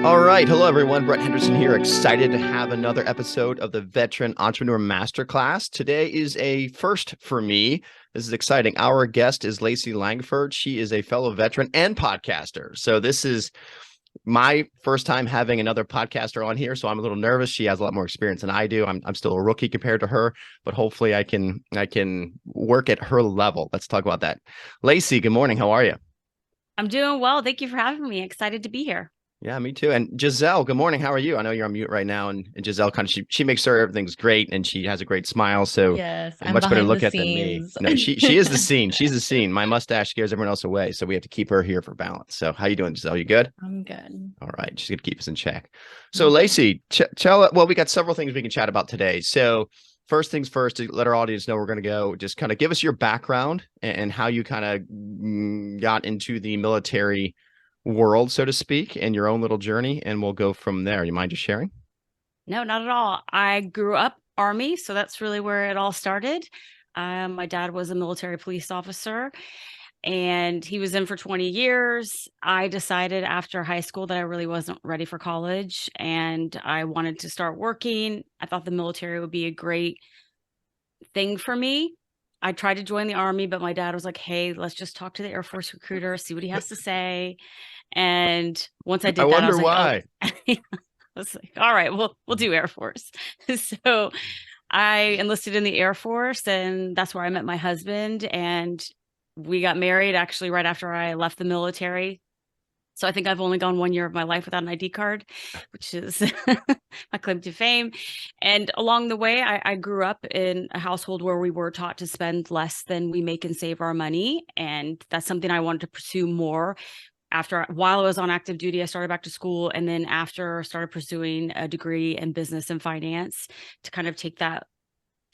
All right. Hello, everyone. Brett Henderson here. Excited to have another episode of the Veteran Entrepreneur Masterclass. Today is a first for me. This is exciting. Our guest is Lacey Langford. She is a fellow veteran and podcaster. So this is my first time having another podcaster on here. So I'm a little nervous. She has a lot more experience than I do. I'm still a rookie compared to her, but hopefully I can work at her level. Let's talk about that. Lacey, good morning. How are you? I'm doing well. Thank you for having me. Excited to be here. Yeah, me too. And Giselle, good morning. How are you? I know you're on mute right now. And Giselle kind of she makes sure everything's great and she has a great smile. So Yes, I'm much better to behind the look at than me. scenes. No, she is the scene. She's the scene. My mustache scares everyone else away. So we have to keep her here for balance. So how you doing, Giselle? You good? I'm good. All right. She's gonna keep us in check. So Mhm. Lacey, tell well, we got several things we can chat about today. So first things first, to let our audience know we're going to go, just kind of give us your background and how you kind of got into the military world, so to speak, and your own little journey, and we'll go from there. You mind just sharing? No, not at all. I grew up Army, so that's really where it all started. My dad was a military police officer and he was in for 20 years. I decided after high school that I really wasn't ready for college and I wanted to start working. I thought the military would be a great thing for me. I tried to join the Army, but my dad was like, hey, let's just talk to the Air Force recruiter, see what he has to say. And once I I did that, I wonder was like, oh, why. I was like, all right, we'll do Air Force. So I enlisted in the Air Force, and that's where I met my husband. And we got married actually right after I left the military. So I think I've only gone 1 year of my life without an ID card, which is my claim to fame. And along the way, I grew up in a household where we were taught to spend less than we make and save our money. And that's something I wanted to pursue more. While I was on active duty, I started back to school. And then after, started pursuing a degree in business and finance to kind of take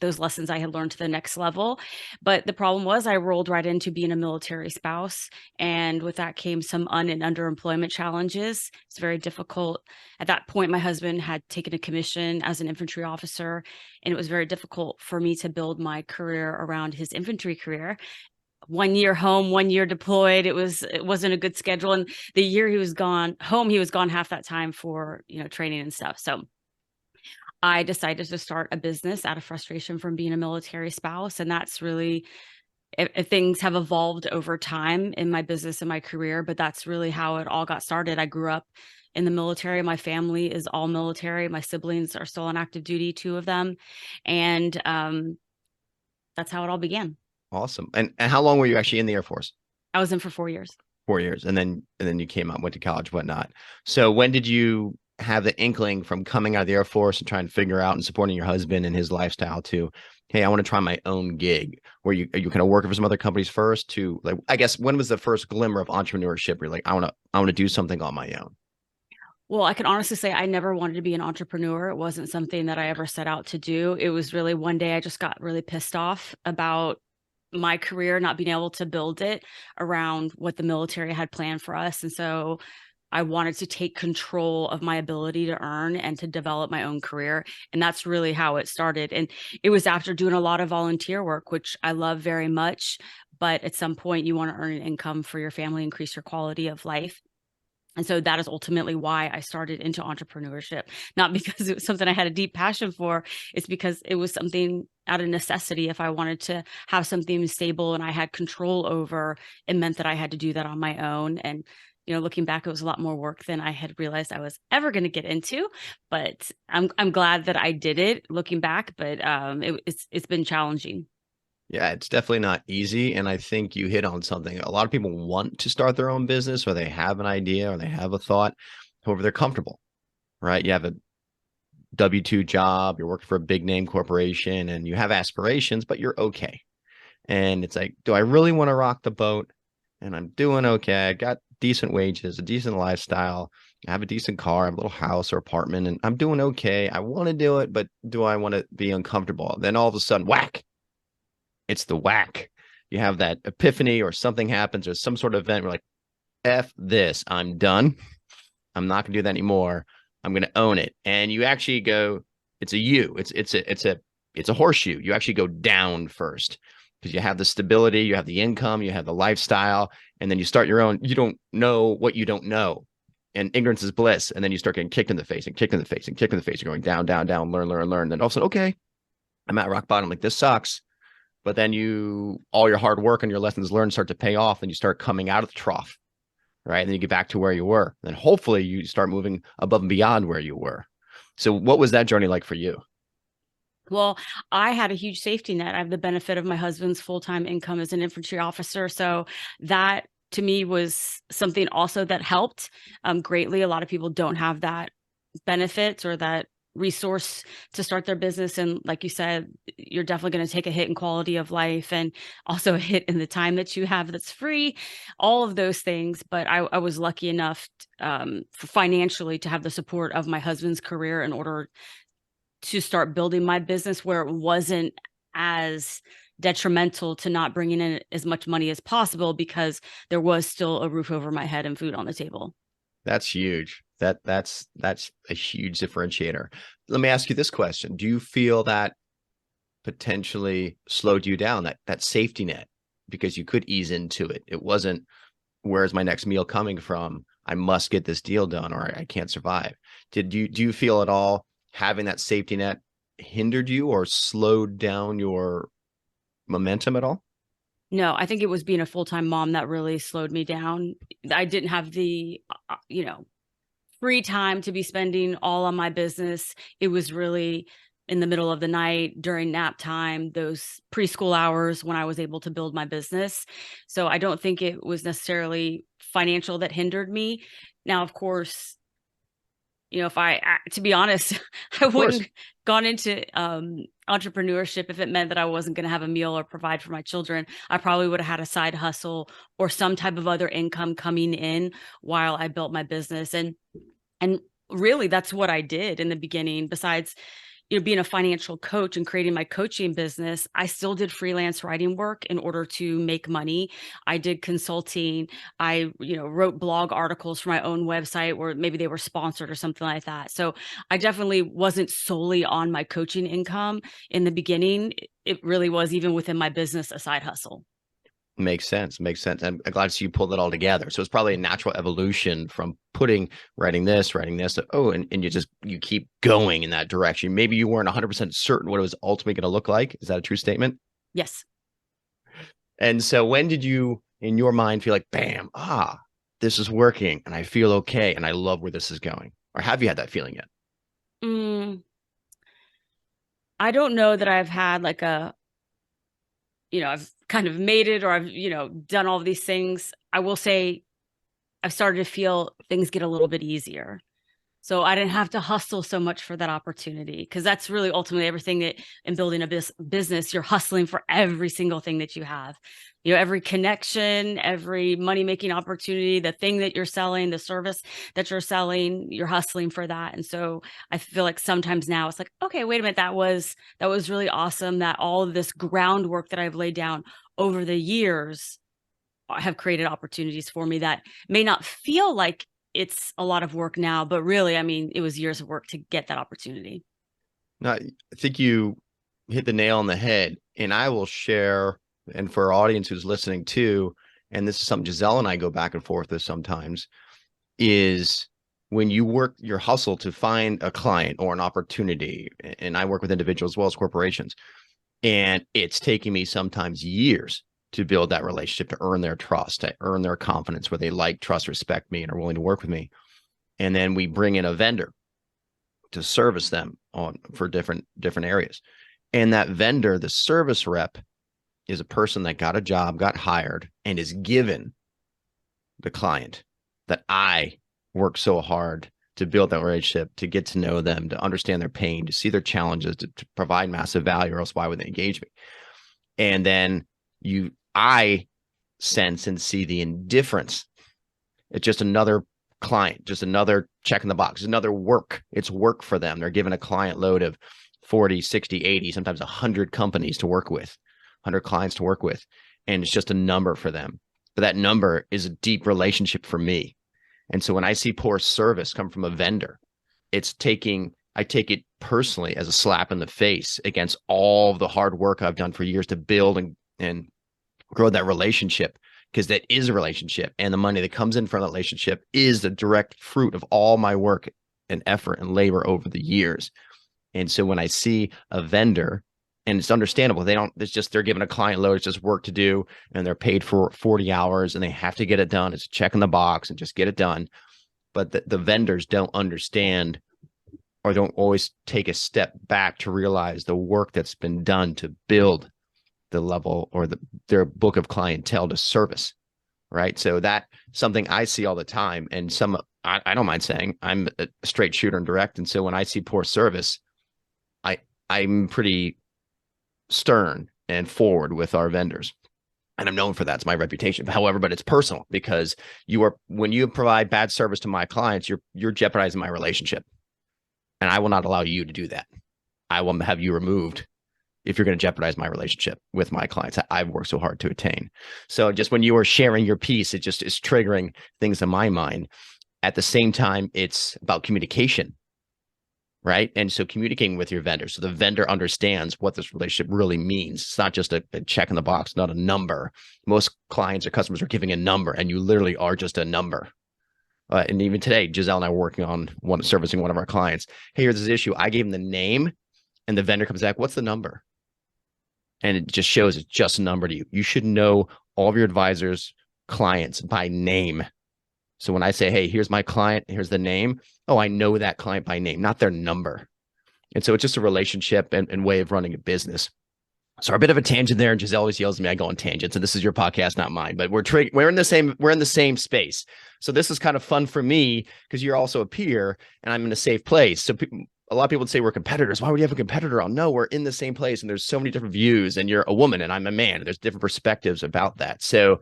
those lessons I had learned to the next level. But the problem was I rolled right into being a military spouse. And with that came some and underemployment challenges. It's very difficult. At that point, my husband had taken a commission as an infantry officer, and it was very difficult for me to build my career around his infantry career. 1 year home, 1 year deployed. It wasn't a good schedule. And the year he was gone home, he was gone half that time for, training and stuff. So I decided to start a business out of frustration from being a military spouse. And that's really, if things have evolved over time in my business and my career, but that's really how it all got started. I grew up in the military. My family is all military. My siblings are still on active duty, two of them. And that's how it all began. Awesome. And how long were you actually in the Air Force? I was in for 4 years. 4 years, and then you came out, went to college, whatnot. So when did you have the inkling from coming out of the Air Force and trying to figure out and supporting your husband and his lifestyle to, hey, I want to try my own gig? Were you kind of working for some other companies first to, like, I guess, when was the first glimmer of entrepreneurship where you're like, I want to do something on my own? Well, I can honestly say I never wanted to be an entrepreneur. It wasn't something that I ever set out to do. It was really one day I just got really pissed off about my career, not being able to build it around what the military had planned for us. And so I wanted to take control of my ability to earn and to develop my own career. And that's really how it started. And it was after doing a lot of volunteer work, which I love very much. But at some point, you want to earn an income for your family, increase your quality of life. And so that is ultimately why I started into entrepreneurship, not because it was something I had a deep passion for. It's because it was something out of necessity. If I wanted to have something stable and I had control over, it meant that I had to do that on my own. And, looking back, it was a lot more work than I had realized I was ever going to get into. But I'm glad that I did it looking back, but it's been challenging. Yeah, it's definitely not easy. And I think you hit on something. A lot of people want to start their own business or they have an idea or they have a thought. However, they're comfortable, right? You have a W-2 job, you're working for a big name corporation and you have aspirations, but you're okay. And it's like, do I really want to rock the boat? And I'm doing okay. I got decent wages, a decent lifestyle. I have a decent car, I have a little house or apartment, and I'm doing okay. I want to do it, but do I want to be uncomfortable? Then all of a sudden, whack, it's the whack. You have that epiphany or something happens or some sort of event. We're like, F this, I'm done. I'm not gonna do that anymore. I'm gonna own it. And you actually go, it's a U. It's a horseshoe. You actually go down first because you have the stability, you have the income, you have the lifestyle, and then you start your own. You don't know what you don't know. and ignorance is bliss. And then you start getting kicked in the face and kicked in the face and kicked in the face. You're going down, down, down, learn, learn, learn. Then all of a sudden, okay, I'm at rock bottom. Like, this sucks. But then all your hard work and your lessons learned start to pay off, and you start coming out of the trough, right? And then you get back to where you were. Then hopefully you start moving above and beyond where you were. So what was that journey like for you? Well, I had a huge safety net. I have the benefit of my husband's full-time income as an infantry officer. So that to me was something also that helped greatly. A lot of people don't have that benefit or that resource to start their business. And like you said, you're definitely going to take a hit in quality of life and also a hit in the time that you have that's free, all of those things. But I was lucky enough financially to have the support of my husband's career in order to start building my business where it wasn't as detrimental to not bringing in as much money as possible, because there was still a roof over my head and food on the table. That's huge. That's a huge differentiator. Let me ask you this question. Do you feel that potentially slowed you down, that safety net, because you could ease into it? It wasn't, where's my next meal coming from? I must get this deal done or I can't survive. Do you feel at all having that safety net hindered you or slowed down your momentum at all? No, I think it was being a full-time mom that really slowed me down. I didn't have the, free time to be spending all on my business. It was really in the middle of the night, during nap time, those preschool hours when I was able to build my business. So I don't think it was necessarily financial that hindered me. Now, of course, if to be honest, I Of course. wouldn't gone into entrepreneurship if it meant that I wasn't going to have a meal or provide for my children. I probably would have had a side hustle or some type of other income coming in while I built my business. And really, that's what I did in the beginning. Besides, being a financial coach and creating my coaching business, I still did freelance writing work in order to make money. I did consulting. I, wrote blog articles for my own website where maybe they were sponsored or something like that. So I definitely wasn't solely on my coaching income in the beginning. It really was, even within my business, a side hustle. Makes sense. Makes sense. I'm glad to see you pulled it all together. So it's probably a natural evolution from writing this, and you keep going in that direction. Maybe you weren't 100% certain what it was ultimately going to look like. Is that a true statement? Yes. And so when did you, in your mind, feel like, bam, this is working and I feel okay and I love where this is going? Or have you had that feeling yet? Mm, I don't know that I've had like I've kind of made it, or I've, done all of these things. I will say I've started to feel things get a little bit easier. So I didn't have to hustle so much for that opportunity, because that's really ultimately everything that in building a business, you're hustling for every single thing that you have. Every connection, every money-making opportunity, the thing that you're selling, the service that you're selling, you're hustling for that. And so I feel like sometimes now it's like, okay, wait a minute, that was really awesome, that all of this groundwork that I've laid down over the years have created opportunities for me that may not feel like it's a lot of work now, but really, I mean, it was years of work to get that opportunity. No, I think you hit the nail on the head. And I will share, and for our audience who's listening too, and this is something Giselle and I go back and forth with sometimes, is when you work your hustle to find a client or an opportunity, and I work with individuals as well as corporations, and it's taking me sometimes years to build that relationship, to earn their trust, to earn their confidence, where they like, trust, respect me, and are willing to work with me. And then we bring in a vendor to service them for different areas. And that vendor, the service rep, is a person that got a job, got hired, and is given the client that I work so hard to build that relationship, to get to know them, to understand their pain, to see their challenges, to provide massive value, or else why would they engage me? And then I sense and see the indifference. It's just another client, just another check in the box, another work. It's work for them. They're given a client load of 40, 60, 80, sometimes 100 companies to work with, 100 clients to work with. And it's just a number for them. But that number is a deep relationship for me. And so when I see poor service come from a vendor, I take it personally as a slap in the face against all the hard work I've done for years to build and grow that relationship because that is a relationship. And the money that comes in from that relationship is the direct fruit of all my work and effort and labor over the years. And so when I see a vendor, and it's understandable, it's just, they're given a client load, it's just work to do, and they're paid for 40 hours and they have to get it done. It's a check in the box and just get it done. But the vendors don't understand, or don't always take a step back to realize the work that's been done to build the level or their book of clientele to service. Right. So that's something I see all the time. And I don't mind saying I'm a straight shooter and direct. And so when I see poor service, I'm pretty stern and forward with our vendors. And I'm known for that. It's my reputation. However, but it's personal, because when you provide bad service to my clients, you're jeopardizing my relationship. And I will not allow you to do that. I will have you removed if you're going to jeopardize my relationship with my clients I've worked so hard to attain. So just when you are sharing your piece, it just is triggering things in my mind. At the same time, it's about communication, right? And so communicating with your vendor, so the vendor understands what this relationship really means. It's not just a check in the box, not a number. Most clients or customers are giving a number, and you literally are just a number. And even today, Giselle and I were working on servicing one of our clients. Hey, here's this issue. I gave him the name, and the vendor comes back, what's the number? And it just shows it's just a number to you. You should know all of your advisors' clients by name. So when I say, hey, here's my client, here's the name. Oh, I know that client by name, not their number. And so it's just a relationship and way of running a business. So a bit of a tangent there. And Giselle always yells at me, I go on tangents. And this is your podcast, not mine. But we're in the same space. So this is kind of fun for me because you're also a peer and I'm in a safe place. So a lot of people would say we're competitors. Why would you have a competitor on? No, we're in the same place, and there's so many different views, and you're a woman and I'm a man. There's different perspectives about that. So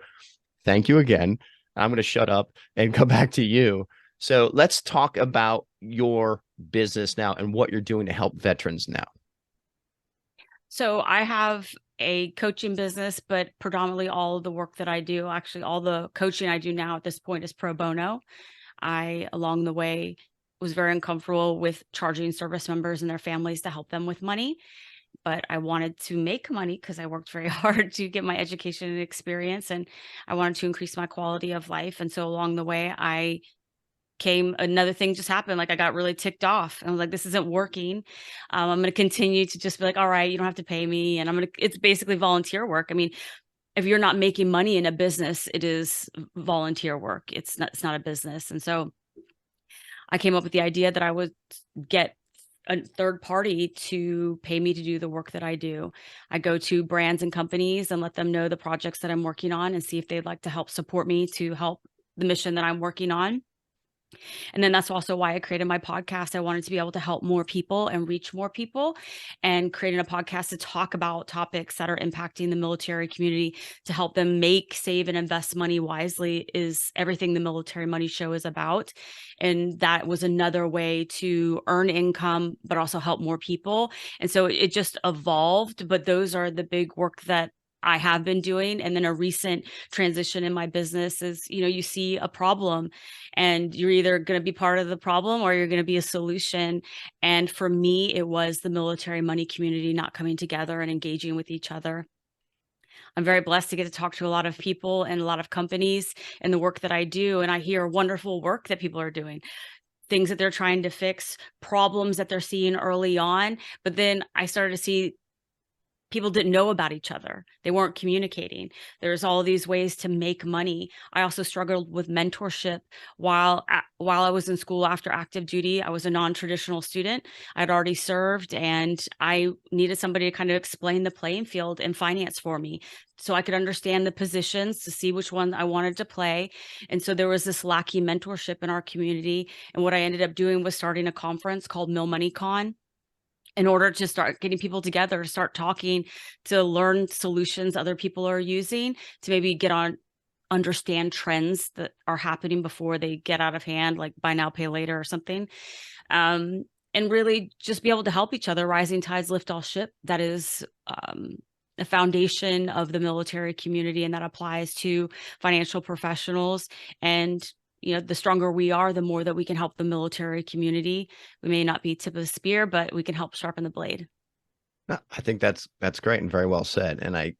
thank you again. I'm going to shut up and come back to you. So let's talk about your business now and what you're doing to help veterans now. So I have a coaching business, but predominantly all of the work that I do, actually all the coaching I do now at this point is pro bono. I, along the way, was very uncomfortable with charging service members and their families to help them with money. But I wanted to make money because I worked very hard to get my education and experience, and I wanted to increase my quality of life. And so along the way, another thing just happened. Like I got really ticked off. I was like, this isn't working. I'm going to continue to just be like, all right, you don't have to pay me. And it's basically volunteer work. I mean, if you're not making money in a business, it is volunteer work. It's not a business. And so I came up with the idea that I would get a third party to pay me to do the work that I do. I go to brands and companies and let them know the projects that I'm working on and see if they'd like to help support me to help the mission that I'm working on. And then that's also why I created my podcast. I wanted to be able to help more people and reach more people, and creating a podcast to talk about topics that are impacting the military community to help them make, save, and invest money wisely is everything the Military Money Show is about. And that was another way to earn income, but also help more people. And so it just evolved, but those are the big work that I have been doing. And then a recent transition in my business is, you see a problem and you're either going to be part of the problem or you're going to be a solution. And for me, it was the military money community not coming together and engaging with each other. I'm very blessed to get to talk to a lot of people and a lot of companies in the work that I do. And I hear wonderful work that people are doing, things that they're trying to fix, problems that they're seeing early on. But then I started to see people didn't know about each other. They weren't communicating. There's all these ways to make money. I also struggled with mentorship while I was in school after active duty. I was a non-traditional student. I'd already served, and I needed somebody to kind of explain the playing field in finance for me so I could understand the positions to see which one I wanted to play. And so there was this lacking mentorship in our community. And what I ended up doing was starting a conference called Mill Money Con, in order to start getting people together, to start talking, to learn solutions other people are using, to maybe understand trends that are happening before they get out of hand, like buy now, pay later or something. And really just be able to help each other. Rising tides lift all ship. That is the foundation of the military community, and that applies to financial professionals. And the stronger we are, the more that we can help the military community. We may not be tip of the spear, but we can help sharpen the blade. No, I think that's great and very well said. And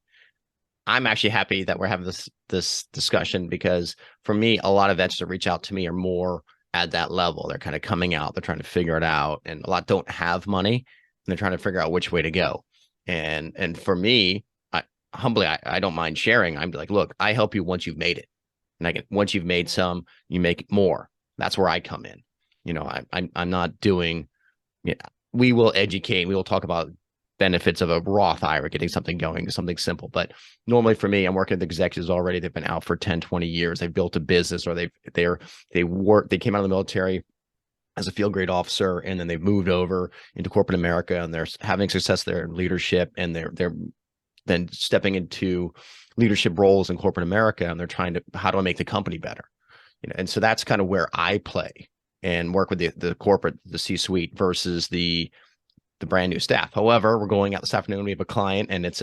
I'm actually happy that we're having this discussion, because for me, a lot of vets that reach out to me are more at that level. They're kind of coming out, they're trying to figure it out, and a lot don't have money, and they're trying to figure out which way to go. And for me, humbly, I don't mind sharing. I'm like, look, I help you once you've made it, and once you've made some, you make more. That's where I come in. I'm not doing. Yeah, we will educate. We will talk about benefits of a Roth IRA, getting something going, something simple. But normally for me, I'm working with executives already. They've been out for 10, 20 years. They've built a business, or they came out of the military as a field grade officer, and then they've moved over into corporate America, and they're having success there in leadership, and they're then stepping into leadership roles in corporate America, and they're trying to, how do I make the company better? And so that's kind of where I play and work with the corporate, the C-suite versus the brand new staff. However, we're going out this afternoon. We have a client, and it's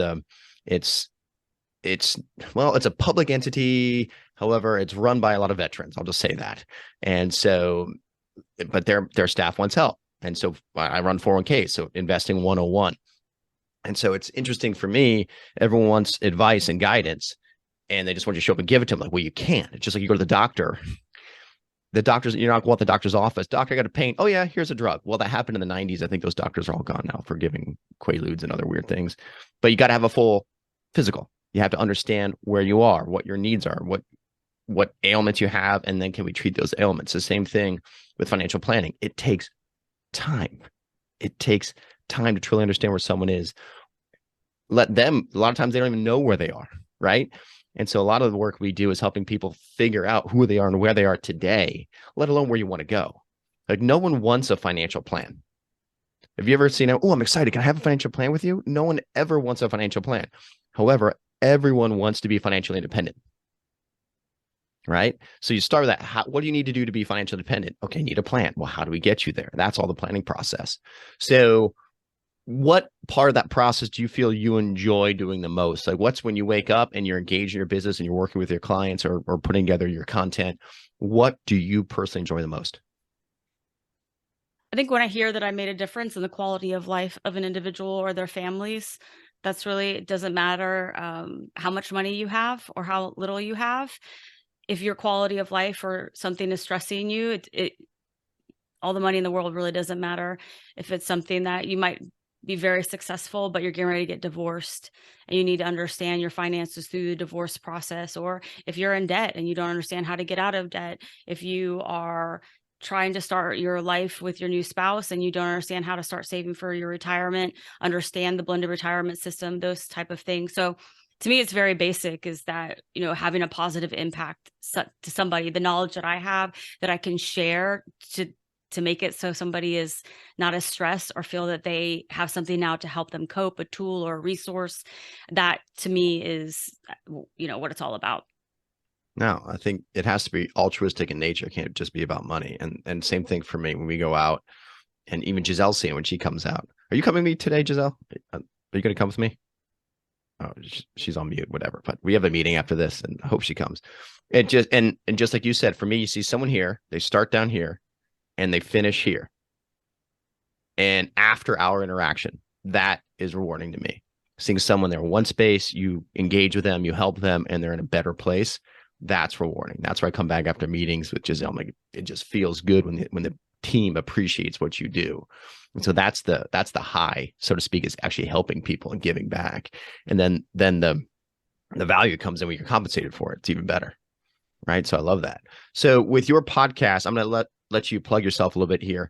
it's a public entity. However, it's run by a lot of veterans. I'll just say that. And so, but their staff wants help. And so I run 401k, so investing 101. And so it's interesting for me. Everyone wants advice and guidance, and they just want you to show up and give it to them. Like, well, you can't. It's just like you go to the doctor. The doctors, you're not going to the doctor's office. Doctor, I got a pain. Oh yeah, here's a drug. Well, that happened in the 90s. I think those doctors are all gone now for giving Quaaludes and other weird things. But you got to have a full physical. You have to understand where you are, what your needs are, what ailments you have, and then can we treat those ailments? The same thing with financial planning. It takes time. It takes time to truly understand where someone is. Let them, a lot of times they don't even know where they are, right? And so a lot of the work we do is helping people figure out who they are and where they are today, let alone where you want to go. Like, no one wants a financial plan. Have you ever seen, oh, I'm excited, can I have a financial plan with you? No one ever wants a financial plan. However, everyone wants to be financially independent, right? So you start with that. What do you need to do to be financially independent? Okay, you need a plan. Well, how do we get you there? That's all the planning process. So what part of that process do you feel you enjoy doing the most? Like, what's when you wake up and you're engaged in your business and you're working with your clients, or putting together your content? What do you personally enjoy the most? I think when I hear that I made a difference in the quality of life of an individual or their families, that's really, it doesn't matter how much money you have or how little you have. If your quality of life or something is stressing you, all the money in the world really doesn't matter. If it's something that you might be very successful, but you're getting ready to get divorced and you need to understand your finances through the divorce process, or if you're in debt and you don't understand how to get out of debt, if you are trying to start your life with your new spouse and you don't understand how to start saving for your retirement, understand the blended retirement system, those type of things. So to me, it's very basic, is that, having a positive impact to somebody, the knowledge that I have that I can share to make it so somebody is not as stressed or feel that they have something now to help them cope, a tool or a resource. That to me is, what it's all about. No, I think it has to be altruistic in nature. It can't just be about money. And same thing for me when we go out, and even Giselle's seeing when she comes out. Are you coming with me today, Giselle? Are you going to come with me? Oh, she's on mute, whatever. But we have a meeting after this, and I hope she comes. It just and just like you said, for me, you see someone here, they start down here, and they finish here. And after our interaction, that is rewarding to me. Seeing someone there in one space, you engage with them, you help them, and they're in a better place. That's rewarding. That's where I come back after meetings with Giselle. Like, it just feels good when the team appreciates what you do. And so that's the high, so to speak, is actually helping people and giving back. And then the value comes in when you're compensated for it. It's even better. Right. So I love that. So with your podcast, I'm going to let you plug yourself a little bit here.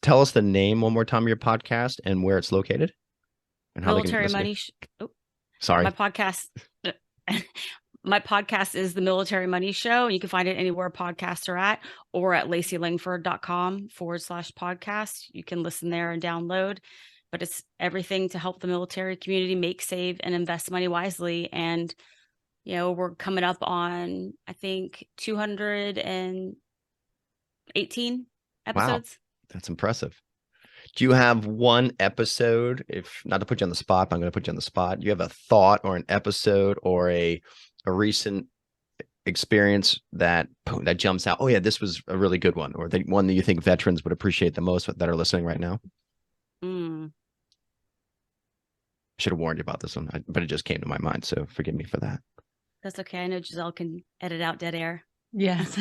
Tell us the name one more time of your podcast and where it's located and how Military they can Money. Sorry. My podcast. My podcast is the Military Money Show. You can find it anywhere podcasts are at, or at LaceyLangford.com/podcast. You can listen there and download, but it's everything to help the military community make, save, and invest money wisely. And, we're coming up on, I think, 218 episodes. Wow. That's impressive. Do you have one episode, if not to put you on the spot, but I'm going to put you on the spot. Do you have a thought or an episode or a recent experience that jumps out? Oh yeah, this was a really good one, or the one that you think veterans would appreciate the most that are listening right now? Should have warned you about this one, but it just came to my mind. So forgive me for that. That's okay. I know Giselle can edit out dead air. Yes.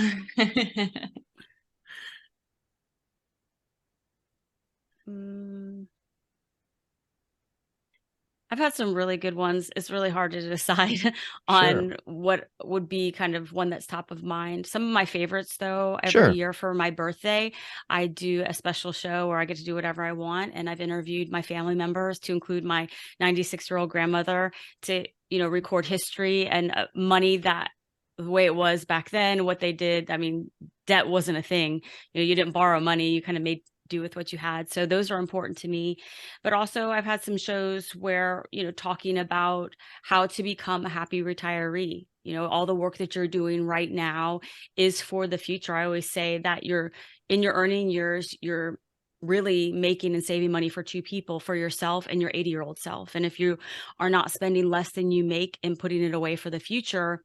I've had some really good ones. It's really hard to decide Sure. on what would be kind of one that's top of mind. Some of my favorites, though, every Sure. year for my birthday, I do a special show where I get to do whatever I want. And I've interviewed my family members, to include my 96-year-old grandmother, to, record history and money, that the way it was back then, what they did. I mean, debt wasn't a thing. You didn't borrow money. You kind of made do with what you had. So those are important to me. But also I've had some shows where, talking about how to become a happy retiree. All the work that you're doing right now is for the future. I always say that you're in your earning years, you're really making and saving money for two people, for yourself and your 80-year-old self. And if you are not spending less than you make and putting it away for the future,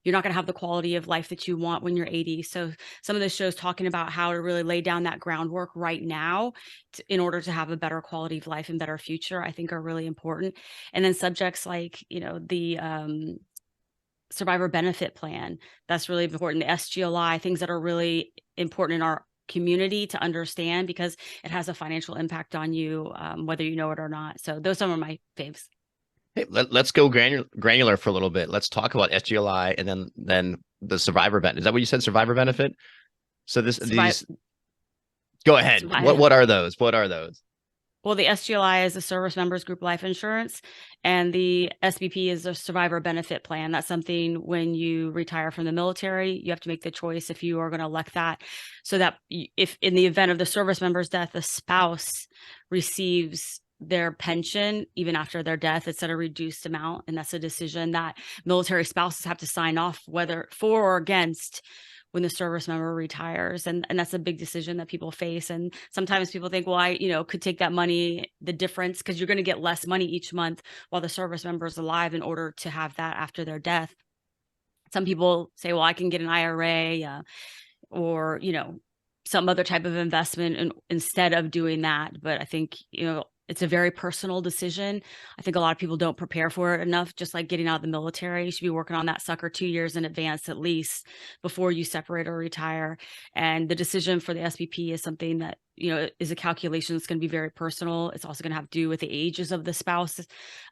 you're not going to have the quality of life that you want when you're 80. So some of the shows talking about how to really lay down that groundwork right now in order to have a better quality of life and better future, I think are really important. And then subjects like, the survivor benefit plan, that's really important. The SGLI, things that are really important in our community to understand, because it has a financial impact on you, whether you know it or not. So those are some of my faves. Hey, let's go granular for a little bit. Let's talk about SGLI and then the survivor benefit. Is that what you said? Survivor benefit. So these. Go ahead. What are those? What are those? Well, the SGLI is the Service Members Group Life Insurance, and the SBP is a survivor benefit plan. That's something when you retire from the military, you have to make the choice if you are going to elect that, so that if in the event of the service member's death, the spouse receives their pension even after their death. It's at a reduced amount, and that's a decision that military spouses have to sign off whether for or against when the service member retires. And that's a big decision that people face. And sometimes people think, well, I could take that money, the difference, because you're going to get less money each month while the service member is alive in order to have that after their death. Some people say, well, I can get an IRA or some other type of investment instead of doing that. But I think it's a very personal decision. I think a lot of people don't prepare for it enough. Just like getting out of the military, you should be working on that sucker 2 years in advance, at least, before you separate or retire. And the decision for the SPP is something that, is a calculation that's going to be very personal. It's also going to have to do with the ages of the spouse,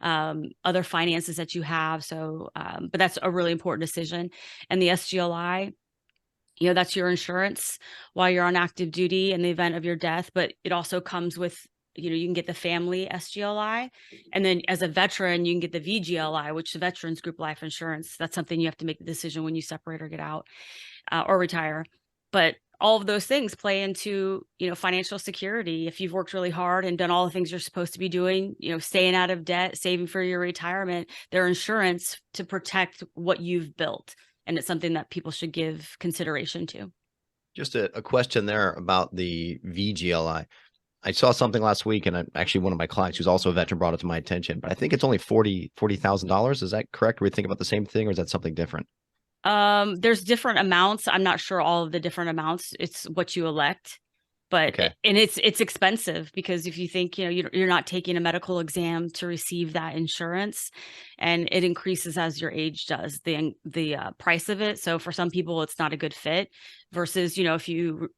other finances that you have. So, but that's a really important decision. And the SGLI, that's your insurance while you're on active duty in the event of your death, but it also comes with, you can get the family SGLI. And then as a veteran, you can get the VGLI, which is the Veterans Group Life Insurance. That's something you have to make the decision when you separate or get out or retire. But all of those things play into, financial security. If you've worked really hard and done all the things you're supposed to be doing, staying out of debt, saving for your retirement, their insurance to protect what you've built. And it's something that people should give consideration to. Just a question there about the VGLI. I saw something last week, and actually one of my clients who's also a veteran brought it to my attention, but I think it's only $40,000. Is that correct? Do we think about the same thing, or is that something different? There's different amounts. I'm not sure all of the different amounts. It's what you elect, but Okay. And it's expensive, because if you think, you're not taking a medical exam to receive that insurance, and it increases as your age does, the price of it. So for some people, it's not a good fit versus, if you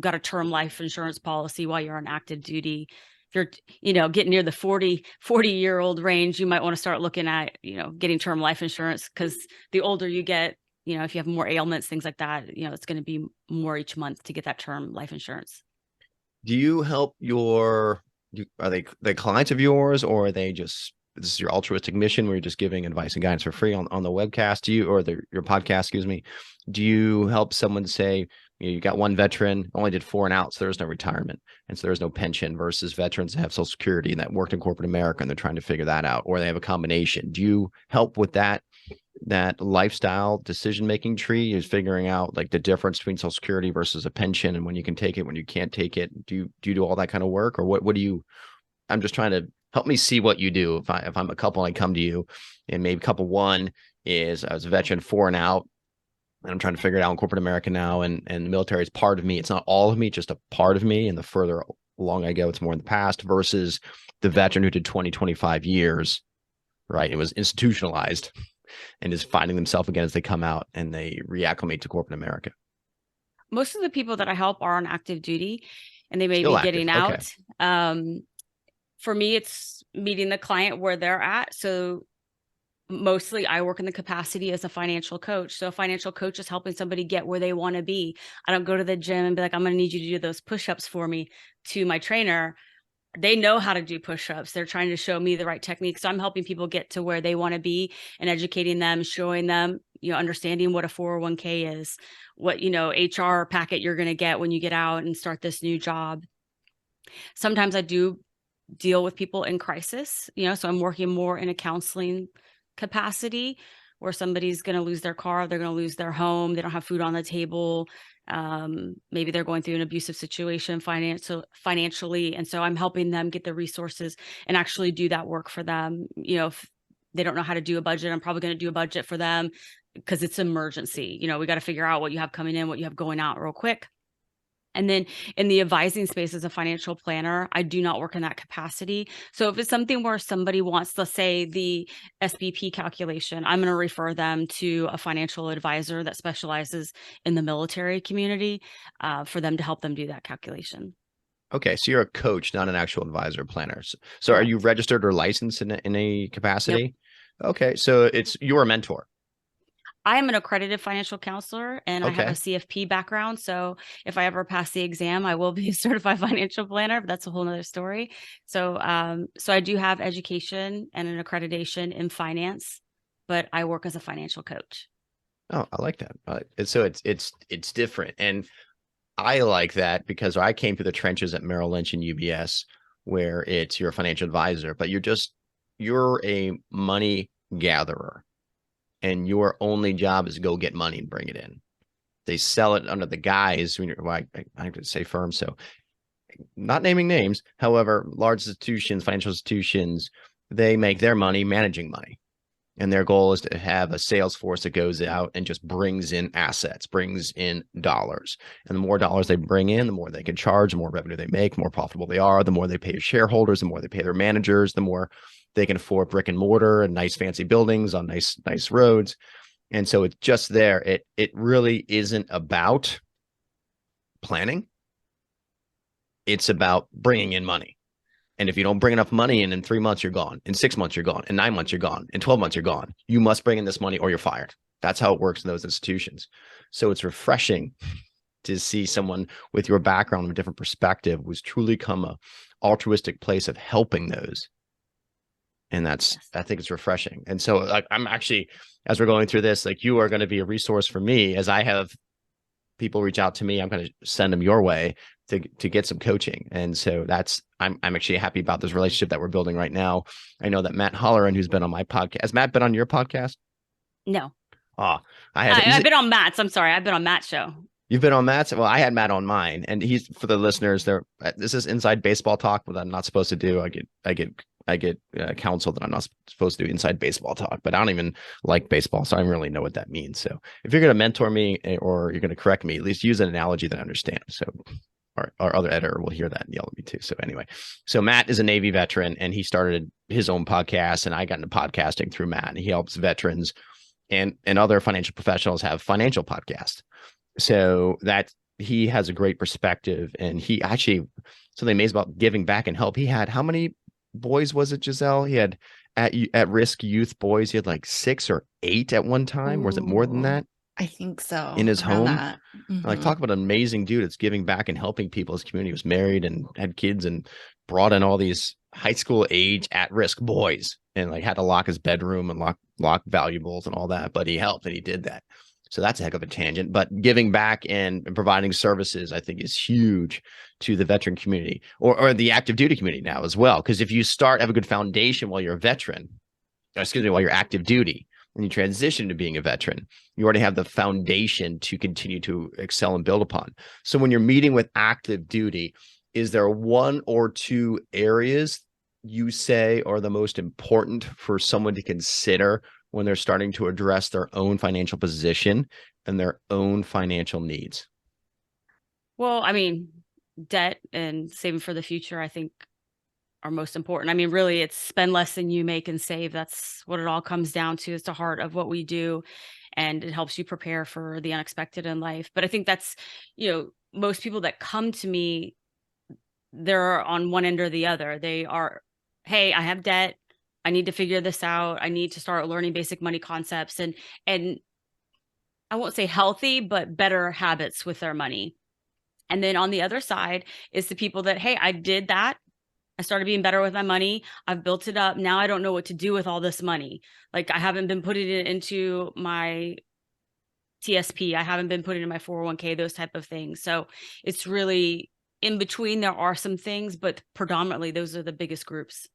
got a term life insurance policy while you're on active duty. If you're, getting near the 40-year-old range, you might want to start looking at, getting term life insurance, because the older you get, if you have more ailments, things like that, it's going to be more each month to get that term life insurance. Do you help are they clients of yours, or are they just, this is your altruistic mission where you're just giving advice and guidance for free on the webcast? Your podcast, excuse me. Do you help someone say, you got one veteran, only did 4 and out, so there's no retirement, and so there's no pension, versus veterans that have Social Security and that worked in corporate America and they're trying to figure that out, or they have a combination? Do you help with that lifestyle decision-making tree, is figuring out like the difference between Social Security versus a pension, and when you can take it, when you can't take it? Do you do all that kind of work, or what do you? I'm just trying to help me see what you do. If I'm a couple and I come to you, and maybe couple one is, I was a veteran 4 and out, and I'm trying to figure it out in corporate America now, and the military is part of me. It's not all of me, just a part of me. And the further long ago, it's more in the past, versus the veteran who did 20, 25 years, right? It was institutionalized and is finding themselves again as they come out and they reacclimate to corporate America. Most of the people that I help are on active duty and they may Still be active. getting Okay. out. For me, it's meeting the client where they're at. So mostly I work in the capacity as a financial coach. So a financial coach is helping somebody get where they want to be. I don't go to the gym and be like, I'm going to need you to do those push-ups for me to my trainer. They know how to do push-ups. They're trying to show me the right technique. So I'm helping people get to where they want to be and educating them, showing them, understanding what a 401k is, what, HR packet you're going to get when you get out and start this new job. Sometimes I do deal with people in crisis, so I'm working more in a counseling capacity where somebody's going to lose their car, they're going to lose their home, they don't have food on the table. Maybe they're going through an abusive situation financially. And so I'm helping them get the resources and actually do that work for them. If they don't know how to do a budget, I'm probably going to do a budget for them because it's emergency. We got to figure out what you have coming in, what you have going out real quick. And then in the advising space as a financial planner, I do not work in that capacity. So if it's something where somebody wants, let's say, the SBP calculation, I'm going to refer them to a financial advisor that specializes in the military community for them to help them do that calculation. Okay. So you're a coach, not an actual advisor planner. So are you Correct. registered or licensed in a Nope. capacity? Okay. So you're a mentor. I am an accredited financial counselor and I have a Okay. CFP background. So if I ever pass the exam, I will be a certified financial planner, but that's a whole nother story. So I do have education and an accreditation in finance, but I work as a financial coach. Oh, I like that. So it's different. And I like that because I came through the trenches at Merrill Lynch and UBS where you're a financial advisor, but you're a money gatherer and your only job is to go get money and bring it in. They sell it under the guise, well, I could say firms, so not naming names. However, large institutions, financial institutions, they make their money managing money. And their goal is to have a sales force that goes out and just brings in assets, brings in dollars. And the more dollars they bring in, the more they can charge, the more revenue they make, the more profitable they are, the more they pay shareholders, the more they pay their managers, the more they can afford brick and mortar and nice fancy buildings on nice roads. And so it's just there. It really isn't about planning. It's about bringing in money. And if you don't bring enough money in 3 months, you're gone. In 6 months, you're gone. In 9 months, you're gone. In 12 months, you're gone. You must bring in this money or you're fired. That's how it works in those institutions. So it's refreshing to see someone with your background, a different perspective, who's truly come a altruistic place of helping those. And Yes. I think it's refreshing. And so like, I'm actually, as we're going through this, like you are going to be a resource for me as I have people reach out to me. I'm going to send them your way to get some coaching. And so I'm actually happy about this relationship that we're building right now. I know that Matt Holleran, who's been on my podcast, has Matt been on your podcast? No, Oh, I've been on Matt's. I'm sorry. I've been on Matt's show. you've been on Matt's. Well, I had Matt on mine, and he's, for the listeners there. This is inside baseball talk, what I'm not supposed to do. I get counsel that I'm not supposed to do inside baseball talk, but I don't even like baseball, so I don't really know what that means. So if you're going to mentor me or you're going to correct me, at least use an analogy that I understand. So our other editor will hear that and yell at me too. So anyway, so Matt is a Navy veteran and he started his own podcast, and I got into podcasting through Matt, and he helps veterans and other financial professionals have financial podcasts. So that he has a great perspective, and he actually, something amazing about giving back and help. He had, how many boys was it, Giselle? He had at risk youth boys. He had like 6 or 8 at one time. Or was it more than Ooh, that I think in so, his around home? that. Like, talk about an amazing dude that's giving back and helping people. His community was married and had kids and brought in all these high school age at risk boys and like had to lock his bedroom and lock valuables and all that. But he helped and he did that. So that's a heck of a tangent. But giving back and providing services, I think, is huge to the veteran community or the active duty community now as well. Because if you have a good foundation while you're a veteran, while you're active duty, and you transition to being a veteran, you already have the foundation to continue to excel and build upon. So when you're meeting with active duty, is there one or two areas you say are the most important for someone to consider when they're starting to address their own financial position and their own financial needs? Well, I mean, debt and saving for the future, I think, are most important. I mean, really, it's spend less than you make and save. That's what it all comes down to. It's the heart of what we do, and it helps you prepare for the unexpected in life. But I think that's, most people that come to me, they're on one end or the other. They are, hey, I have debt. I need to figure this out. I need to start learning basic money concepts and I won't say healthy, but better habits with their money. And then on the other side is the people that, hey, I did that. I started being better with my money. I've built it up. Now I don't know what to do with all this money. Like I haven't been putting it into my TSP. I haven't been putting in my 401k, those type of things. So it's really in between. There are some things, but predominantly those are the biggest groups.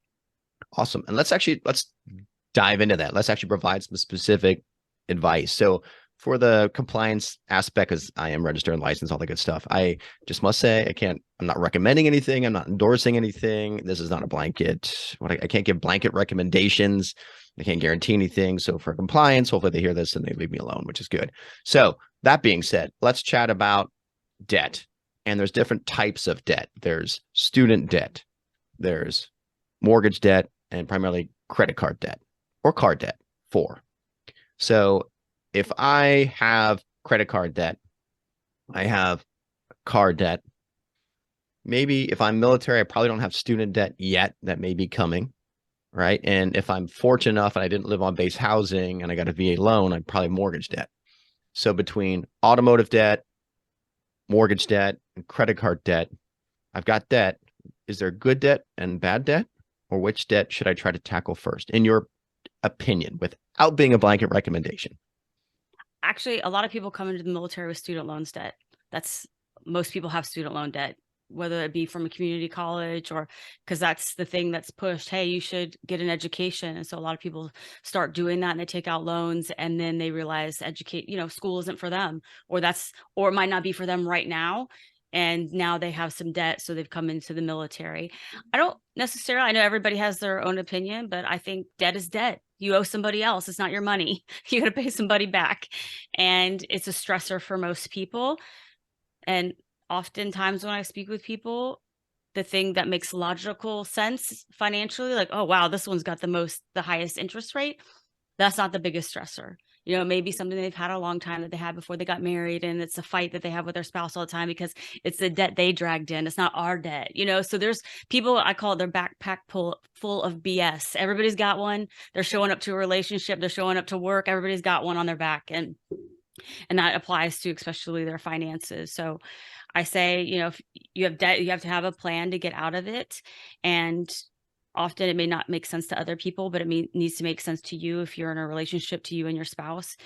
Awesome. And let's dive into that. Let's actually provide some specific advice. So for the compliance aspect, because I am registered and licensed, all the good stuff, I just must say I'm not recommending anything. I'm not endorsing anything. This is not a blanket. I can't give blanket recommendations. I can't guarantee anything. So for compliance, hopefully they hear this and they leave me alone, which is good. So that being said, let's chat about debt. And there's different types of debt. There's student debt, there's mortgage debt, and primarily credit card debt or card debt. So if I have credit card debt, I have car debt. Maybe if I'm military, I probably don't have student debt yet. That may be coming, right? And if I'm fortunate enough and I didn't live on base housing and I got a VA loan, I'd probably mortgage debt. So between automotive debt, mortgage debt, and credit card debt, I've got debt. Is there good debt and bad debt? Or which debt should I try to tackle first, in your opinion, without being a blanket recommendation? Actually, a lot of people come into the military with student loans debt. Most people have student loan debt, whether it be from a community college or because that's the thing that's pushed. Hey, you should get an education. And so a lot of people start doing that and they take out loans and then they realize school isn't for them, or it might not be for them right now. And now they have some debt. So they've come into the military. I know everybody has their own opinion, but I think debt is debt. You owe somebody else. It's not your money. You got to pay somebody back. And it's a stressor for most people. And oftentimes when I speak with people, the thing that makes logical sense financially, like, oh, wow, this one's got the highest interest rate. That's not the biggest stressor. It may be something they've had a long time that they had before they got married. And it's a fight that they have with their spouse all the time because it's the debt they dragged in. It's not our debt, So there's people, I call it their backpack full of BS. Everybody's got one. They're showing up to a relationship. They're showing up to work. Everybody's got one on their back. And that applies to especially their finances. So I say, if you have debt, you have to have a plan to get out of it. And often it may not make sense to other people, but it needs to make sense to you if you're in a relationship, to you and your spouse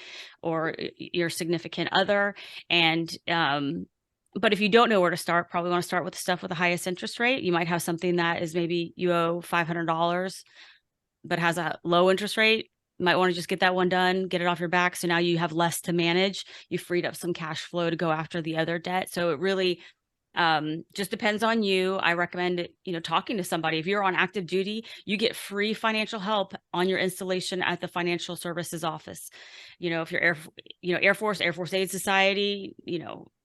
or your significant other. And, but if you don't know where to start, probably want to start with the stuff with the highest interest rate. You might have something that is maybe you owe $500, but has a low interest rate. You might want to just get that one done, get it off your back. So now you have less to manage. You freed up some cash flow to go after the other debt. So it really just depends on you. I recommend, talking to somebody. If you're on active duty, you get free financial help on your installation at the financial services office. If you're Air Force Aid Society,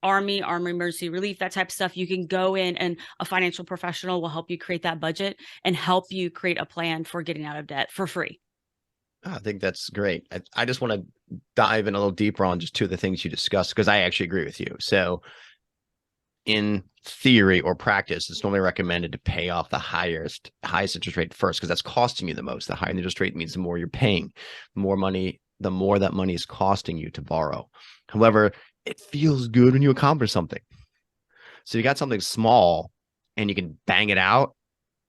Army Emergency Relief, that type of stuff, you can go in and a financial professional will help you create that budget and help you create a plan for getting out of debt for free. I think that's great. I just want to dive in a little deeper on just two of the things you discussed, because I actually agree with you. So in theory or practice, it's normally recommended to pay off the highest interest rate first, because that's costing you the most. The higher the interest rate means the more you're paying, the more that money is costing you to borrow. However, it feels good when you accomplish something. So you got something small and you can bang it out.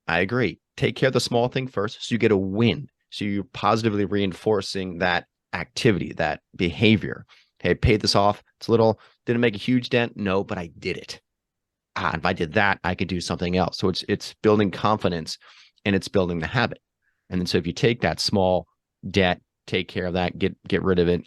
I agree. Take care of the small thing first so you get a win. So you're positively reinforcing that activity, that behavior. Hey, I paid this off. It's didn't make a huge dent. No, but I did it. If I did that, I could do something else. So it's building confidence and it's building the habit. And then so if you take that small debt, take care of that, get rid of it,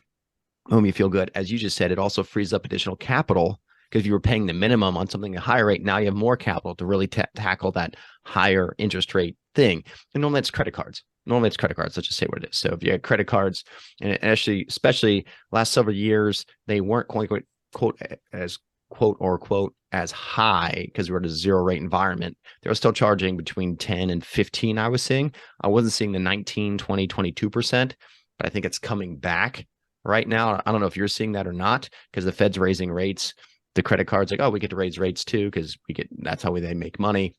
you feel good. As you just said, it also frees up additional capital, because if you were paying the minimum on something at a higher rate, now you have more capital to really tackle that higher interest rate thing. And normally it's credit cards. Let's just say what it is. So if you had credit cards, and actually, especially last several years, they weren't quote as quote or quote as high because we're at a zero rate environment. They were still charging between 10 and 15. I was seeing, I wasn't seeing the 19, 20, 22%, but I think it's coming back right now. I don't know if you're seeing that or not, because the Fed's raising rates. The credit cards like, oh, we get to raise rates too, because that's how they make money.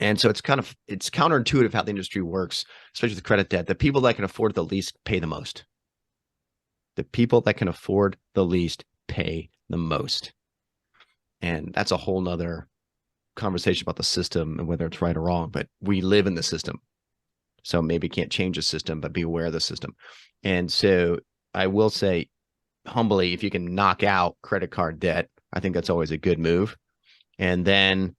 And so it's counterintuitive how the industry works, especially with credit debt. The people that can afford the least pay the most. The people that can afford the least pay the most. And that's a whole nother conversation about the system and whether it's right or wrong, but we live in the system. So maybe can't change the system, but be aware of the system. And so I will say humbly, if you can knock out credit card debt, I think that's always a good move. And then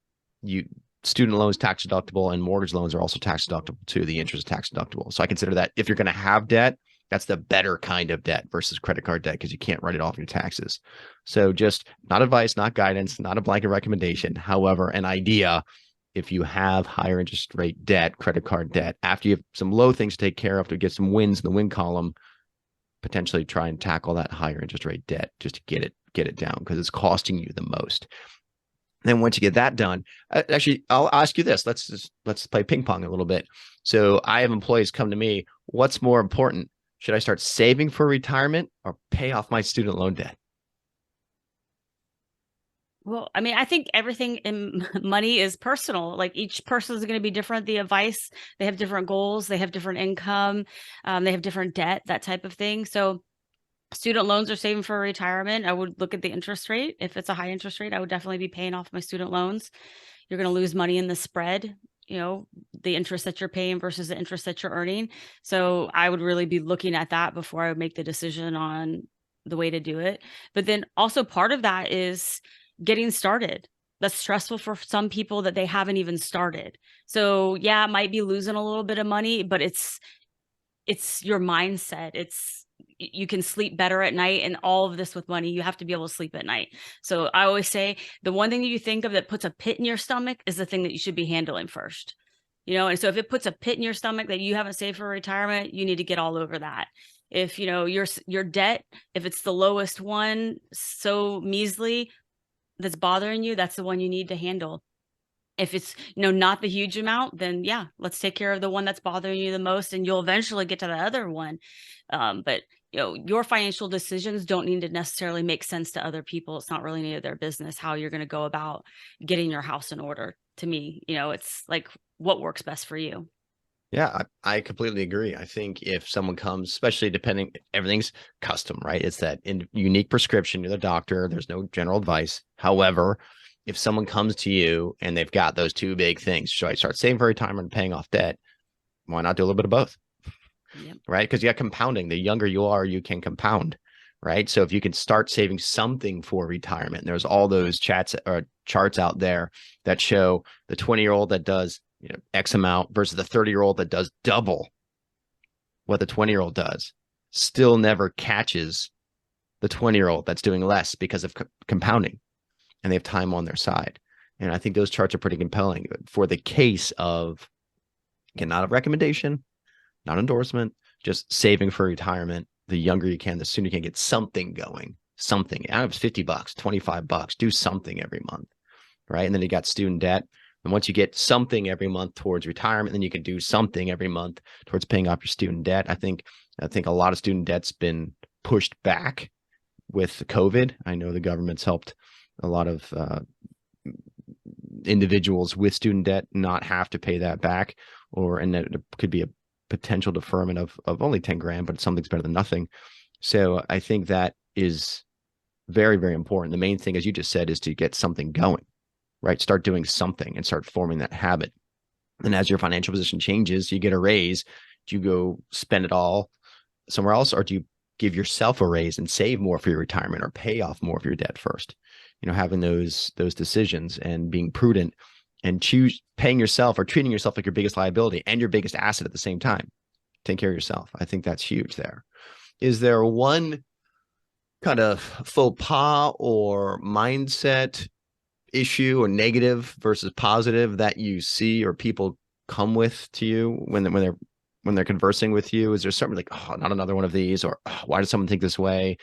student loans tax deductible and mortgage loans are also tax deductible too. The interest is tax deductible. So I consider that if you're going to have debt, that's the better kind of debt versus credit card debt because you can't write it off your taxes. So just not advice, not guidance, not a blanket recommendation. However, an idea, if you have higher interest rate debt, credit card debt, after you have some low things to take care of to get some wins in the win column, potentially try and tackle that higher interest rate debt just to get it down because it's costing you the most. Then once you get that done, actually, I'll ask you this. Let's play ping pong a little bit. So I have employees come to me. What's more important? Should I start saving for retirement or pay off my student loan debt? Well, I mean, I think everything in money is personal. Like each person is going to be different. The advice, they have different goals, they have different income, they have different debt, that type of thing. So student loans are saving for retirement. I would look at the interest rate. If it's a high interest rate, I would definitely be paying off my student loans. You're going to lose money in the spread, the interest that you're paying versus the interest that you're earning. So I would really be looking at that before I would make the decision on the way to do it. But then also part of that is getting started. That's stressful for some people that they haven't even started. So yeah, it might be losing a little bit of money, but it's your mindset. You can sleep better at night, and all of this with money, you have to be able to sleep at night. So I always say the one thing that you think of that puts a pit in your stomach is the thing that you should be handling first. And so if it puts a pit in your stomach that you haven't saved for retirement, you need to get all over that. If your debt, if it's the lowest one, so measly, that's bothering you, that's the one you need to handle. If it's not the huge amount, then yeah, let's take care of the one that's bothering you the most, and you'll eventually get to the other one. But your financial decisions don't need to necessarily make sense to other people. It's not really any of their business how you're going to go about getting your house in order. To me, it's like what works best for you. Yeah, I completely agree. I think if someone comes, especially depending, everything's custom, right? It's that unique prescription. You're the doctor. There's no general advice. However, if someone comes to you and they've got those two big things, should I start saving for retirement and paying off debt? Why not do a little bit of both? Yep. Right? Because you got compounding. The younger you are, you can compound, right? So if you can start saving something for retirement, there's all those charts out there that show the 20-year-old that does X amount versus the 30-year-old that does double what the 20-year-old does, still never catches the 20-year-old that's doing less because of compounding, and they have time on their side. And I think those charts are pretty compelling for the case of, again, not a recommendation, not endorsement, just saving for retirement. The younger you can, the sooner you can get something going. Something. I know it's $50, $25. Do something every month, right? And then you got student debt. And once you get something every month towards retirement, then you can do something every month towards paying off your student debt. I think a lot of student debt's been pushed back with COVID. I know the government's helped a lot of individuals with student debt not have to pay that back, and that it could be a potential deferment of only 10 grand, but something's better than nothing. So I think that is very, very important. The main thing, as you just said, is to get something going, right? Start doing something and start forming that habit. And as your financial position changes, you get a raise. Do you go spend it all somewhere else, or do you give yourself a raise and save more for your retirement or pay off more of your debt first? Having those decisions and being prudent and paying yourself or treating yourself like your biggest liability and your biggest asset at the same time. Take care of yourself. I think that's huge there. Is there one kind of faux pas or mindset issue or negative versus positive that you see or people come with to you when they're conversing with you? Is there something like, oh, not another one of these, or oh, why does someone think this way?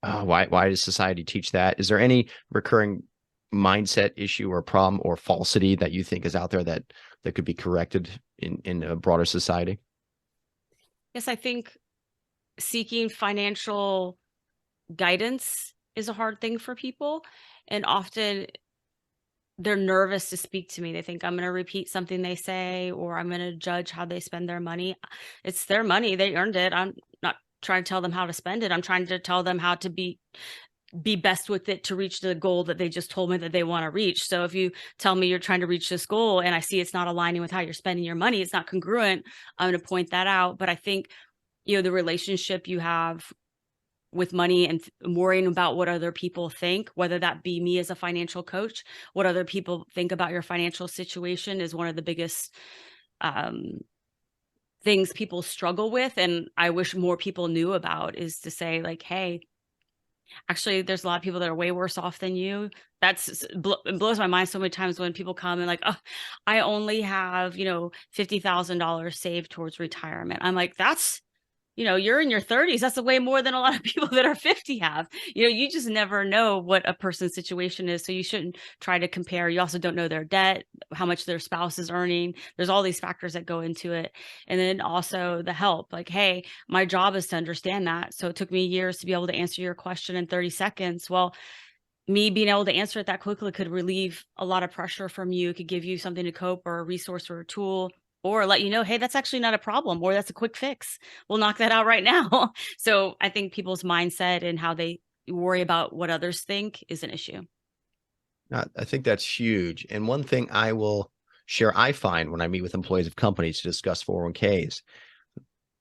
Why does society teach that? Is there any recurring mindset issue or problem or falsity that you think is out there that could be corrected in a broader society? Yes, I think seeking financial guidance is a hard thing for people. And often they're nervous to speak to me. They think I'm going to repeat something they say, or I'm going to judge how they spend their money. It's their money. They earned it. I'm not trying to tell them how to spend it. I'm trying to tell them how to be best with it to reach the goal that they just told me that they want to reach. So if you tell me you're trying to reach this goal and I see it's not aligning with how you're spending your money, it's not congruent, I'm going to point that out. But I think, the relationship you have with money and worrying about what other people think, whether that be me as a financial coach, what other people think about your financial situation is one of the biggest um, things people struggle with. And I wish more people knew about, is to say like, hey, actually, there's a lot of people that are way worse off than you. It blows my mind so many times when people come and like, oh, I only have, $50,000 saved towards retirement. I'm like, you're in your 30s. That's way more than a lot of people that are 50 have. You just never know what a person's situation is. So you shouldn't try to compare. You also don't know their debt, how much their spouse is earning. There's all these factors that go into it. And then also the help. Like, hey, my job is to understand that. So it took me years to be able to answer your question in 30 seconds. Well, me being able to answer it that quickly could relieve a lot of pressure from you. It could give you something to cope, or a resource or a tool, or let you know, hey, that's actually not a problem, or that's a quick fix. We'll knock that out right now. So I think people's mindset and how they worry about what others think is an issue. I think that's huge. And one thing I will share, I find when I meet with employees of companies to discuss 401ks,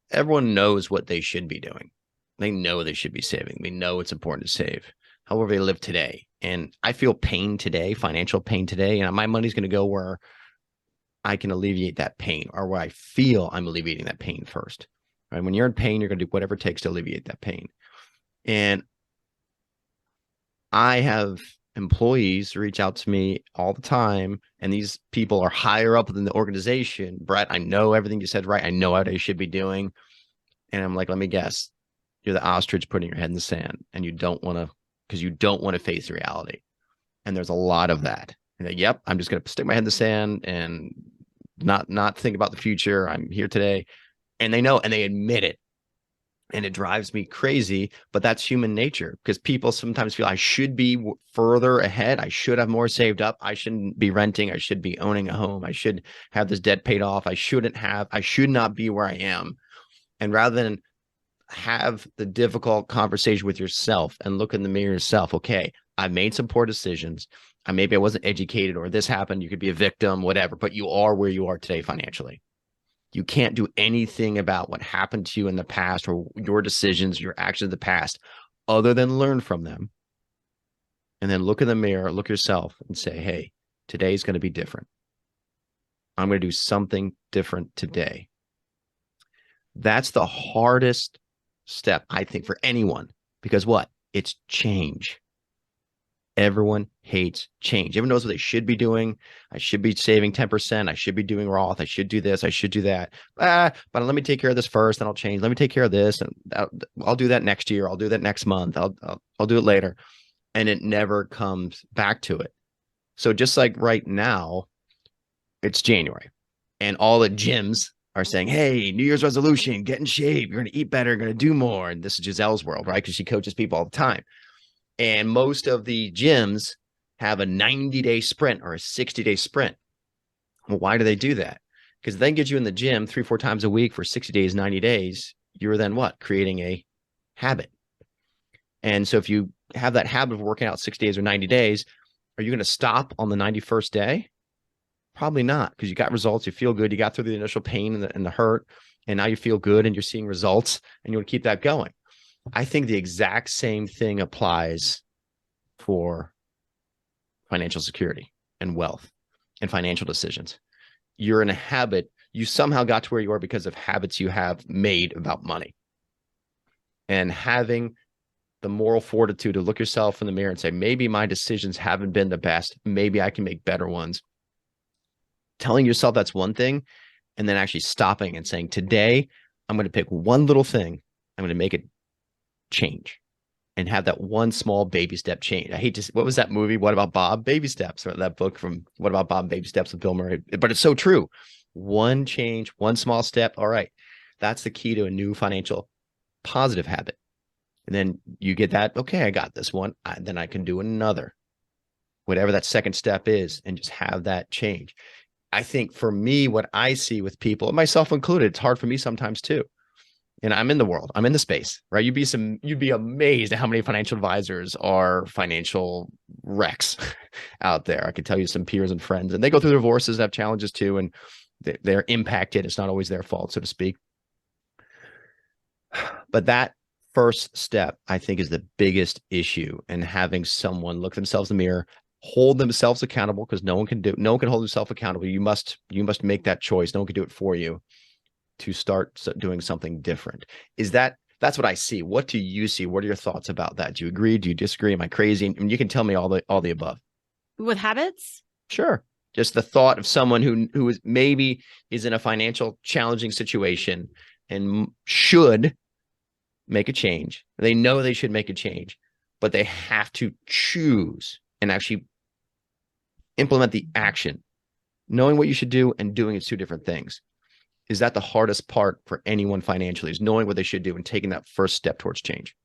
everyone knows what they should be doing. They know they should be saving. They know it's important to save. However, they live today. And I feel pain today, financial pain today, and my money's going to go where I can alleviate that pain, or where I feel I'm alleviating that pain first. Right? When you're in pain, you're going to do whatever it takes to alleviate that pain. And I have employees reach out to me all the time, and these people are higher up within the organization. Brett, I know everything you said right. I know what I should be doing. And I'm like, let me guess. You're the ostrich putting your head in the sand, and you don't want to, because you don't want to face reality. And there's a lot of that. And like, yep, I'm just going to stick my head in the sand and not think about the future. I'm here today. And they know, and they admit it. And it drives me crazy, but that's human nature, because people sometimes feel I should be further ahead. I should have more saved up. I shouldn't be renting. I should be owning a home. I should have this debt paid off. I should not be where I am. And rather than have the difficult conversation with yourself and look in the mirror yourself, okay, I made some poor decisions. Maybe I wasn't educated, or this happened. You could be a victim, whatever, but you are where you are today financially. You can't do anything about what happened to you in the past, or your decisions, your actions of the past, other than learn from them. And then look in the mirror, look yourself and say, hey, today's going to be different. I'm going to do something different today. That's the hardest step, I think, for anyone, because what? It's change. Everyone hates change. Everyone knows what they should be doing. I should be saving 10%. I should be doing Roth. I should do this. I should do that. But let me take care of this first, and I'll change. Let me take care of this, and I'll do that next year. I'll do that next month. I'll do it later. And it never comes back to it. So just like right now, it's January, and all the gyms are saying, hey, New Year's resolution, get in shape. You're going to eat better. You're going to do more. And this is Giselle's world, right? Because she coaches people all the time. And most of the gyms have a 90-day sprint or a 60-day sprint. Well, why do they do that? Because then get you in the gym 3-4 times a week for 60 days, 90 days. You're then what? Creating a habit. And so if you have that habit of working out 60 days or 90 days, are you going to stop on the 91st day? Probably not, because you got results. You feel good. You got through the initial pain and the hurt, and now you feel good and you're seeing results, and you want to keep that going. I think the exact same thing applies for financial security and wealth and financial decisions. You're in a habit. You somehow got to where you are because of habits you have made about money. And having the moral fortitude to look yourself in the mirror and say, maybe my decisions haven't been the best. Maybe I can make better ones. Telling yourself that's one thing, and then actually stopping and saying, today, I'm going to pick one little thing. I'm going to make it change. and have that one small baby step change. I hate to, what was that movie? What About Bob? Baby Steps, or that book from What About Bob? Baby Steps with Bill Murray. But it's so true. One change, one small step. All right. That's the key to a new financial positive habit. And then you get that, okay, I got this one. Then I can do another, whatever that second step is, and just have that change. I think for me, what I see with people, myself included, it's hard for me sometimes too. And I'm in the world, I'm in the space, right? You'd be amazed at how many financial advisors are financial wrecks out there. I could tell you some peers and friends, and they go through divorces, have challenges too, and they're impacted. It's not always their fault, so to speak. But that first step, I think, is the biggest issue. And having someone look themselves in the mirror, hold themselves accountable, because no one can hold themselves accountable. You must make that choice. No one can do it for you, to start doing something different. That's what I see. What do you see? What are your thoughts about that? Do you agree? Do you disagree? Am I crazy? I mean, you can tell me all the above. With habits? Sure. Just the thought of someone who is maybe is in a financial challenging situation and should make a change. They know they should make a change, but they have to choose and actually implement the action. Knowing what you should do and doing it's two different things. Is that the hardest part for anyone financially, is knowing what they should do and taking that first step towards change?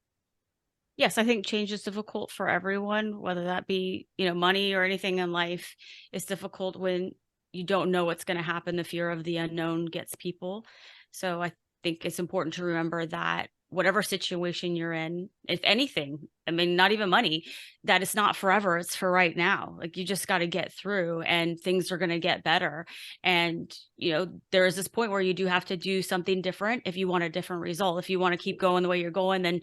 Yes, I think change is difficult for everyone, whether that be, money or anything in life. It's difficult when you don't know what's going to happen. The fear of the unknown gets people. So I think it's important to remember that whatever situation you're in, if anything, I mean, not even money, that it's not forever, it's for right now. Like, you just got to get through, and things are going to get better. And, there is this point where you do have to do something different if you want a different result. If you want to keep going the way you're going, then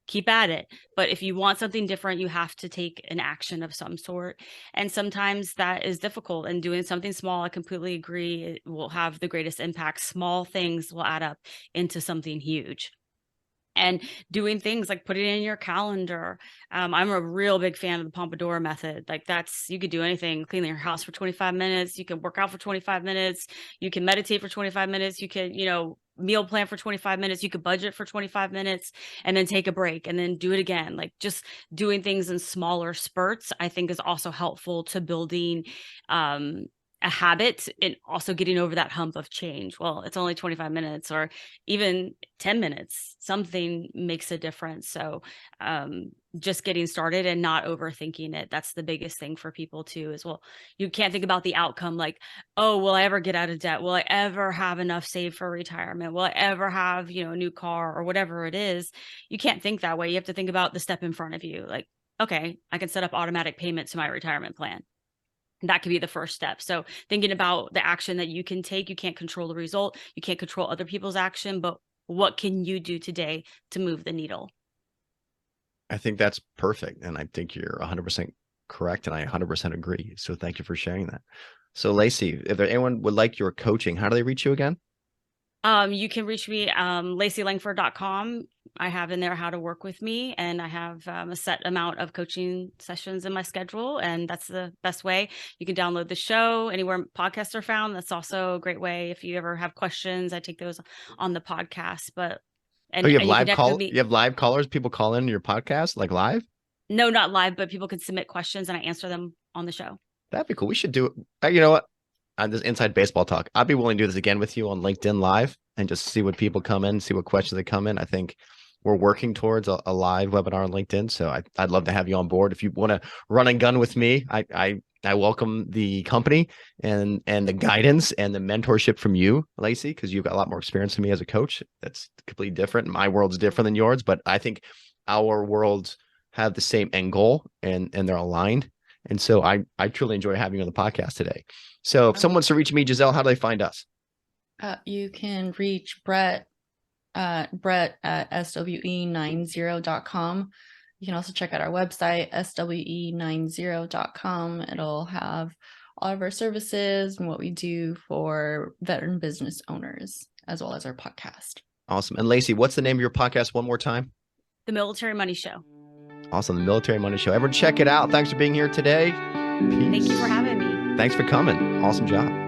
keep at it. But if you want something different, you have to take an action of some sort. And sometimes that is difficult, and doing something small, I completely agree, it will have the greatest impact. Small things will add up into something huge. And doing things like putting it in your calendar. I'm a real big fan of the Pomodoro method. Like, you could do anything, clean your house for 25 minutes. You can work out for 25 minutes. You can meditate for 25 minutes. You can, meal plan for 25 minutes. You could budget for 25 minutes and then take a break and then do it again. Like, just doing things in smaller spurts, I think, is also helpful to building, a habit, and also getting over that hump of change. Well, it's only 25 minutes or even 10 minutes. Something makes a difference. So just getting started and not overthinking it. That's the biggest thing for people too, as well. You can't think about the outcome like, oh, will I ever get out of debt? Will I ever have enough saved for retirement? Will I ever have, a new car or whatever it is? You can't think that way. You have to think about the step in front of you. Like, okay, I can set up automatic payment to my retirement plan. That could be the first step. So thinking about the action that you can take. You can't control the result. You can't control other people's action, but what can you do today to move the needle? I think that's perfect. And I think you're 100% correct. And I 100% agree. So thank you for sharing that. So Lacey, if there anyone would like your coaching, how do they reach you again? You can reach me, LaceyLangford.com. I have in there how to work with me, and I have a set amount of coaching sessions in my schedule, and that's the best way. You can download the show anywhere podcasts are found. That's also a great way. If you ever have questions, I take those on the podcast. Oh, you have and you live connect with call. me. You have live callers. People call in your podcast, like live. No, not live, but people can submit questions and I answer them on the show. That'd be cool. We should do it. You know what? On this inside baseball talk, I'd be willing to do this again with you on LinkedIn Live and just see what people come in, see what questions they come in. I think we're working towards a live webinar on LinkedIn. So I'd love to have you on board. If you want to run and gun with me, I welcome the company and the guidance and the mentorship from you, Lacey, because you've got a lot more experience than me as a coach. That's completely different. My world's different than yours, but I think our worlds have the same end goal and they're aligned. And so I truly enjoy having you on the podcast today. So if someone wants to reach me, Giselle, how do they find us? You can reach Brett at swe90.com. You can also check out our website, swe90.com. It'll have all of our services and what we do for veteran business owners, as well as our podcast. Awesome. And Lacey, what's the name of your podcast one more time? The Military Money Show. Awesome. The Military Money Show. Everyone check it out. Thanks for being here today. Peace. Thank you for having me. Thanks for coming. Awesome job.